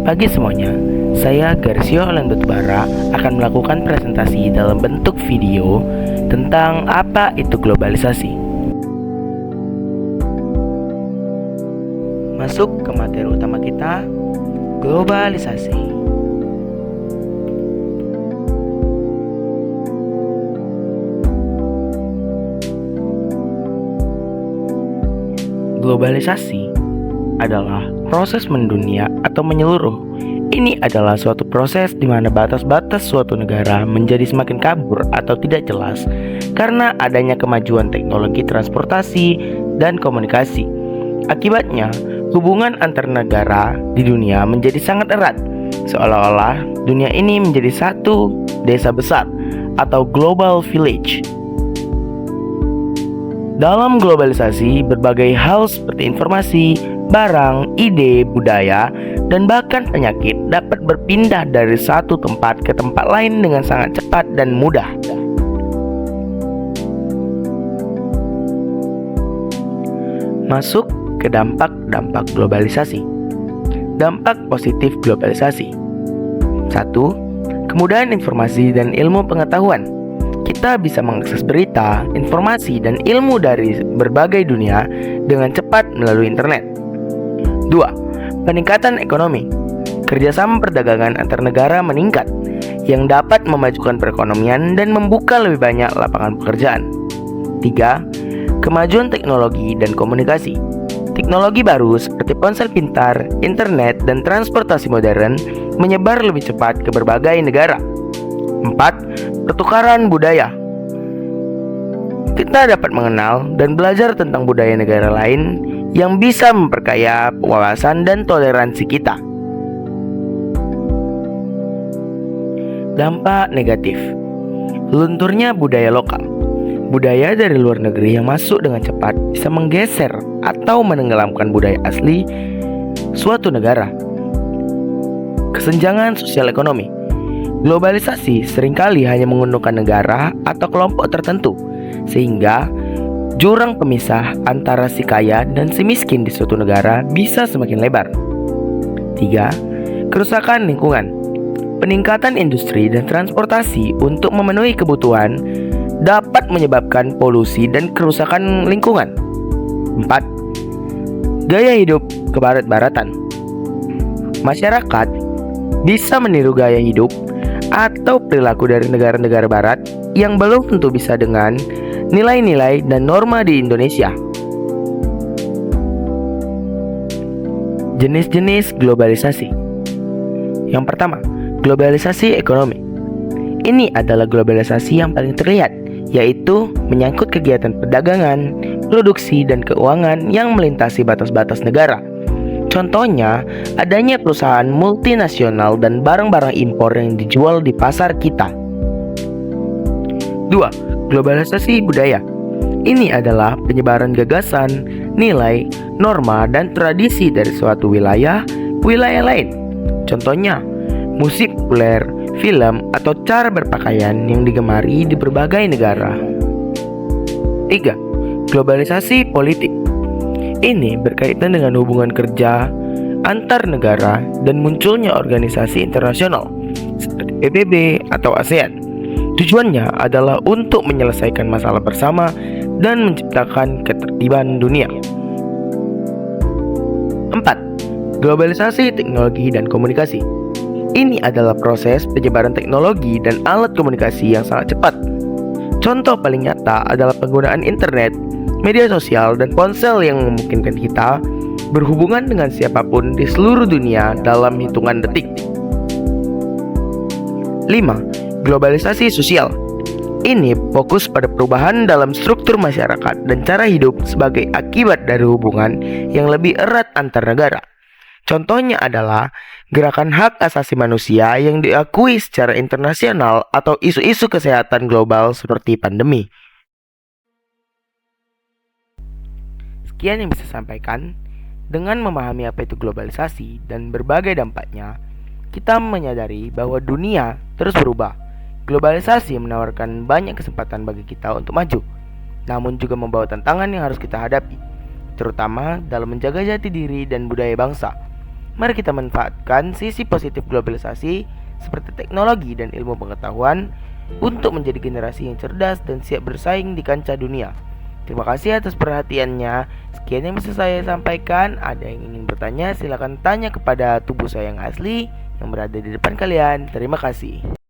Pagi semuanya, saya Garsio Olan Batubara akan melakukan presentasi dalam bentuk video tentang apa itu globalisasi. Masuk ke materi utama kita, globalisasi. Globalisasi adalah proses mendunia atau menyeluruh. Ini adalah suatu proses di mana batas-batas suatu negara menjadi semakin kabur atau tidak jelas karena adanya kemajuan teknologi transportasi dan komunikasi. Akibatnya, hubungan antar negara di dunia menjadi sangat erat, seolah-olah dunia ini menjadi satu desa besar atau global village. Dalam globalisasi, berbagai hal seperti informasi, barang, ide, budaya, dan bahkan penyakit dapat berpindah dari satu tempat ke tempat lain dengan sangat cepat dan mudah. Masuk ke dampak-dampak globalisasi. Dampak positif globalisasi. 1. Kemudahan informasi dan ilmu pengetahuan. Kita bisa mengakses berita, informasi, dan ilmu dari berbagai dunia dengan cepat melalui internet. 2. Peningkatan ekonomi. Kerjasama perdagangan antar negara meningkat, yang dapat memajukan perekonomian dan membuka lebih banyak lapangan pekerjaan. 3. Kemajuan teknologi dan komunikasi. Teknologi baru seperti ponsel pintar, internet, dan transportasi modern menyebar lebih cepat ke berbagai negara. 4. Pertukaran budaya. Kita dapat mengenal dan belajar tentang budaya negara lain yang bisa memperkaya wawasan dan toleransi kita. Dampak negatif. Lunturnya budaya lokal. Budaya dari luar negeri yang masuk dengan cepat bisa menggeser atau menenggelamkan budaya asli suatu negara. Kesenjangan sosial ekonomi. Globalisasi seringkali hanya menguntungkan negara atau kelompok tertentu, sehingga jurang pemisah antara si kaya dan si miskin di suatu negara bisa semakin lebar. 3. Kerusakan lingkungan. Peningkatan industri dan transportasi untuk memenuhi kebutuhan dapat menyebabkan polusi dan kerusakan lingkungan. 4. Gaya hidup kebarat-baratan. Masyarakat bisa meniru gaya hidup atau perilaku dari negara-negara barat yang belum tentu bisa dengan nilai-nilai dan norma di Indonesia. Jenis-jenis globalisasi. Yang pertama, globalisasi ekonomi. Ini adalah globalisasi yang paling terlihat, yaitu menyangkut kegiatan perdagangan, produksi, dan keuangan yang melintasi batas-batas negara. Contohnya, adanya perusahaan multinasional dan barang-barang impor yang dijual di pasar kita. 2. Globalisasi budaya. Ini adalah penyebaran gagasan, nilai, norma, dan tradisi dari suatu wilayah lain. Contohnya, musik populer, film, atau cara berpakaian yang digemari di berbagai negara. 3. Globalisasi politik. Ini berkaitan dengan hubungan kerja antar negara dan munculnya organisasi internasional seperti PBB atau ASEAN. Tujuannya adalah untuk menyelesaikan masalah bersama dan menciptakan ketertiban dunia. 4. Globalisasi teknologi dan komunikasi. Ini adalah proses penyebaran teknologi dan alat komunikasi yang sangat cepat. Contoh paling nyata adalah penggunaan internet, media sosial, dan ponsel yang memungkinkan kita berhubungan dengan siapapun di seluruh dunia dalam hitungan detik. 5. Globalisasi sosial. Ini fokus pada perubahan dalam struktur masyarakat dan cara hidup sebagai akibat dari hubungan yang lebih erat antar negara. Contohnya adalah gerakan hak asasi manusia yang diakui secara internasional atau isu-isu kesehatan global seperti pandemi. Sekian yang bisa saya sampaikan. Dengan memahami apa itu globalisasi dan berbagai dampaknya, kita menyadari bahwa dunia terus berubah. Globalisasi menawarkan banyak kesempatan bagi kita untuk maju, namun juga membawa tantangan yang harus kita hadapi, terutama dalam menjaga jati diri dan budaya bangsa. Mari kita manfaatkan sisi positif globalisasi seperti teknologi dan ilmu pengetahuan untuk menjadi generasi yang cerdas dan siap bersaing di kancah dunia. Terima kasih atas perhatiannya. Sekian yang bisa saya sampaikan. Ada yang ingin bertanya, silakan tanya kepada tubuh saya yang asli yang berada di depan kalian. Terima kasih.